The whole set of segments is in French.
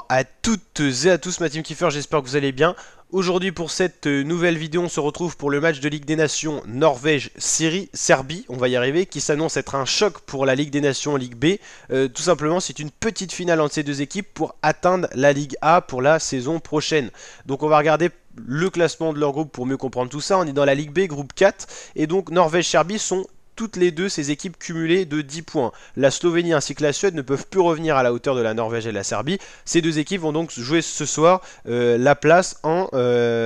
à toutes et à tous, ma team Kiefer, j'espère que vous allez bien. Aujourd'hui pour cette nouvelle vidéo, on se retrouve pour le match de Ligue des Nations Norvège-Serbie, on va y arriver, qui s'annonce être un choc pour la Ligue des Nations Ligue B. Tout simplement, c'est une petite finale entre ces deux équipes pour atteindre la Ligue A pour la saison prochaine. Donc on va regarder le classement de leur groupe pour mieux comprendre tout ça. On est dans la Ligue B, groupe 4, et donc Norvège-Serbie sont toutes les deux ces équipes cumulées de 10 points. La Slovénie ainsi que la Suède ne peuvent plus revenir à la hauteur de la Norvège et de la Serbie. Ces deux équipes vont donc jouer ce soir la place en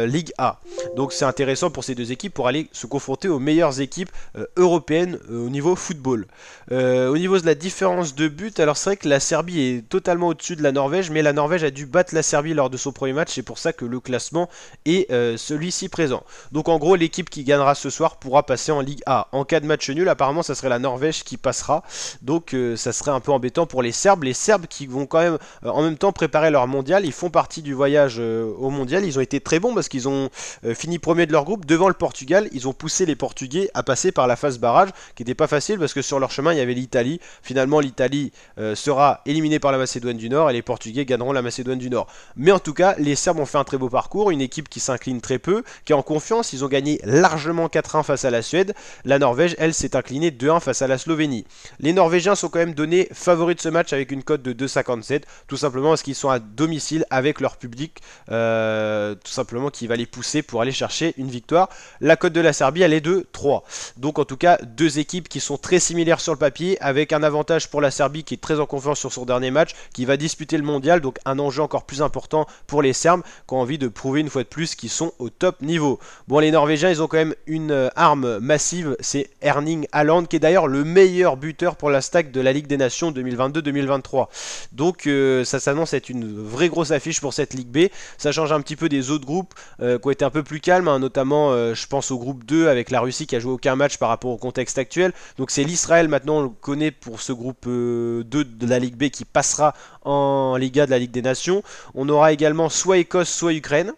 Ligue A. Donc c'est intéressant pour ces deux équipes pour aller se confronter aux meilleures équipes européennes au niveau football. Au niveau de la différence de but, alors c'est vrai que la Serbie est totalement au-dessus de la Norvège, mais la Norvège a dû battre la Serbie lors de son premier match, c'est pour ça que le classement est celui-ci présent. Donc en gros, l'équipe qui gagnera ce soir pourra passer en Ligue A. En cas de match nul, apparemment ça serait la Norvège qui passera, donc ça serait un peu embêtant pour les Serbes qui vont quand même en même temps préparer leur mondial. Ils font partie du voyage au mondial. Ils ont été très bons parce qu'ils ont fini premier de leur groupe devant le Portugal. Ils ont poussé les Portugais à passer par la phase barrage, qui n'était pas facile parce que sur leur chemin il y avait l'Italie. Finalement l'Italie sera éliminée par la Macédoine du Nord et les Portugais gagneront la Macédoine du Nord. Mais en tout cas, les Serbes ont fait un très beau parcours, une équipe qui s'incline très peu, qui est en confiance. Ils ont gagné largement 4-1 face à la Suède. La Norvège, elle, s'est incliné 2-1 face à la Slovénie. Les Norvégiens sont quand même donnés favoris de ce match avec une cote de 2,57, tout simplement parce qu'ils sont à domicile avec leur public, tout simplement qui va les pousser pour aller chercher une victoire. La cote de la Serbie, elle est de 3. Donc en tout cas, deux équipes qui sont très similaires sur le papier, avec un avantage pour la Serbie qui est très en confiance sur son dernier match, qui va disputer le mondial, donc un enjeu encore plus important pour les Serbes qui ont envie de prouver une fois de plus qu'ils sont au top niveau. Bon, les Norvégiens, ils ont quand même une arme massive, c'est Erling Haaland, qui est d'ailleurs le meilleur buteur pour la stack de la Ligue des Nations 2022-2023. Donc ça s'annonce être une vraie grosse affiche pour cette Ligue B. Ça change un petit peu des autres groupes qui ont été un peu plus calmes, hein, notamment je pense au groupe 2 avec la Russie qui a joué aucun match par rapport au contexte actuel. Donc c'est l'Israël maintenant, on le connaît pour ce groupe 2 de la Ligue B qui passera en Liga de la Ligue des Nations. On aura également soit Écosse, soit Ukraine.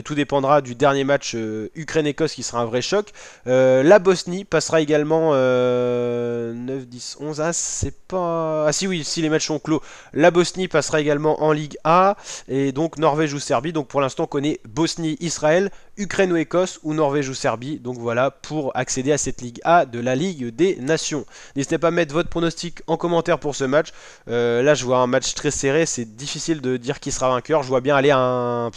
Tout dépendra du dernier match Ukraine-Écosse qui sera un vrai choc. La Bosnie passera également 9, 10, 11. Ah, c'est pas. Ah, si, oui, si les matchs sont clos. La Bosnie passera également en Ligue A. Et donc Norvège ou Serbie. Donc pour l'instant, on connaît Bosnie, Israël, Ukraine ou Écosse ou Norvège ou Serbie. Donc voilà pour accéder à cette Ligue A de la Ligue des Nations. N'hésitez pas à mettre votre pronostic en commentaire pour ce match. Là, je vois un match très serré. C'est difficile de dire qui sera vainqueur. Je vois bien aller à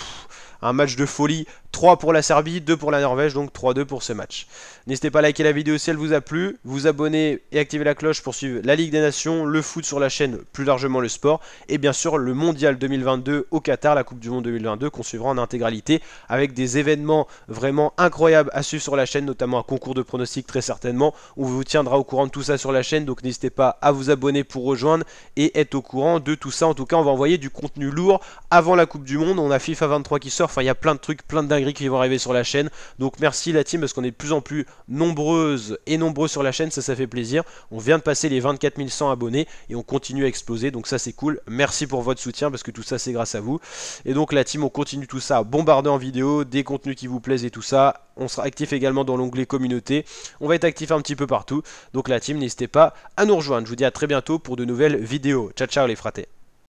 un match de folie, 3 pour la Serbie, 2 pour la Norvège, donc 3-2 pour ce match. N'hésitez pas à liker la vidéo si elle vous a plu, vous abonner et activer la cloche pour suivre la Ligue des Nations, le foot sur la chaîne, plus largement le sport, et bien sûr le Mondial 2022 au Qatar, la Coupe du Monde 2022 qu'on suivra en intégralité, avec des événements vraiment incroyables à suivre sur la chaîne, notamment un concours de pronostics très certainement, où vous tiendra au courant de tout ça sur la chaîne, donc n'hésitez pas à vous abonner pour rejoindre et être au courant de tout ça. En tout cas, on va envoyer du contenu lourd avant la Coupe du Monde, on a FIFA 23 qui sort, enfin il y a plein de trucs, plein de dingueries qui vont arriver sur la chaîne, donc merci la team parce qu'on est de plus en plus nombreuses et nombreux sur la chaîne, ça fait plaisir. On vient de passer les 24 100 abonnés et on continue à exploser, donc ça c'est cool. Merci pour votre soutien parce que tout ça c'est grâce à vous. Et donc la team, on continue tout ça à bombarder en vidéo, des contenus qui vous plaisent et tout ça. On sera actif également dans l'onglet communauté. On va être actif un petit peu partout. Donc la team, n'hésitez pas à nous rejoindre. Je vous dis à très bientôt pour de nouvelles vidéos. Ciao ciao les fratés.